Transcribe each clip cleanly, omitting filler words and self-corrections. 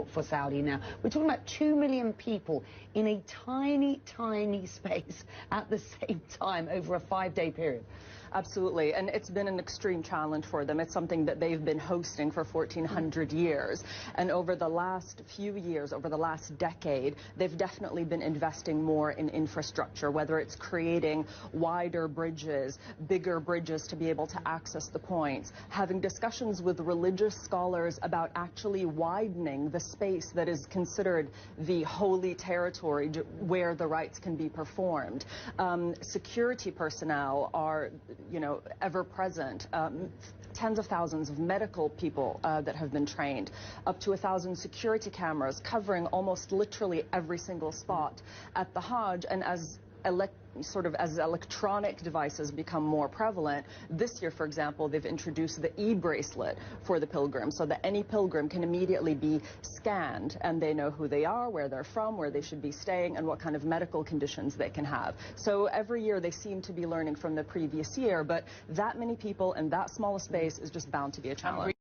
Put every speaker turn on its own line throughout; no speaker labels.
for Saudi now. We're talking about 2 million people in a tiny, tiny space at the same time over a 5-day period.
Absolutely, and it's been an extreme challenge for them. It's something that they've been hosting for 1,400 years. And over the last few years, over the last decade, they've definitely been investing more in infrastructure, whether it's creating wider bridges, bigger bridges to be able to access the points, having discussions with religious scholars about actually widening the space that is considered the holy territory where the rites can be performed. Security personnel are ever present. Tens of thousands of medical people that have been trained, up to 1,000 security cameras covering almost literally every single spot at the Hajj. And as electronic devices become more prevalent, this year, for example, they've introduced the e-bracelet for the pilgrim, so that any pilgrim can immediately be scanned and they know who they are, where they're from, where they should be staying, and what kind of medical conditions they can have. So every year they seem to be learning from the previous year, but that many people in that small a space is just bound to be a challenge.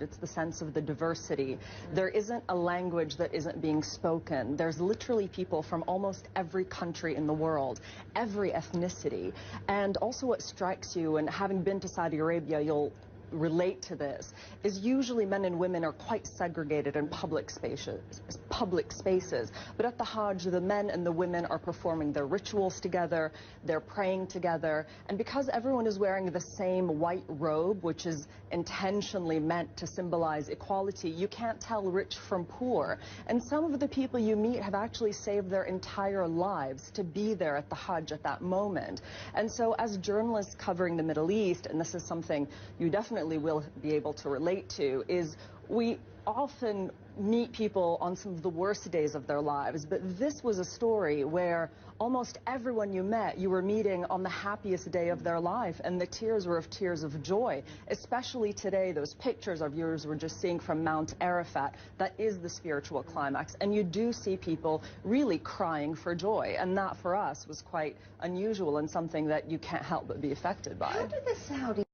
It's the sense of the diversity. There isn't a language that isn't being spoken. There's literally people from almost every country in the world, every ethnicity. And also what strikes you, and having been to Saudi Arabia, you'll relate to this, is usually men and women are quite segregated in public spaces. But at the Hajj, the men and the women are performing their rituals together, they're praying together, and because everyone is wearing the same white robe, which is intentionally meant to symbolize equality, you can't tell rich from poor. And some of the people you meet have actually saved their entire lives to be there at the Hajj at that moment. And so as journalists covering the Middle East, and this is something you definitely will be able to relate to, is we often meet people on some of the worst days of their lives, but this was a story where almost everyone you met, you were meeting on the happiest day of their life, and the tears were of tears of joy, especially today. Those pictures our viewers were just seeing from Mount Arafat, that is the spiritual climax, and you do see people really crying for joy, and that for us was quite unusual and something that you can't help but be affected by.
How did the Saudi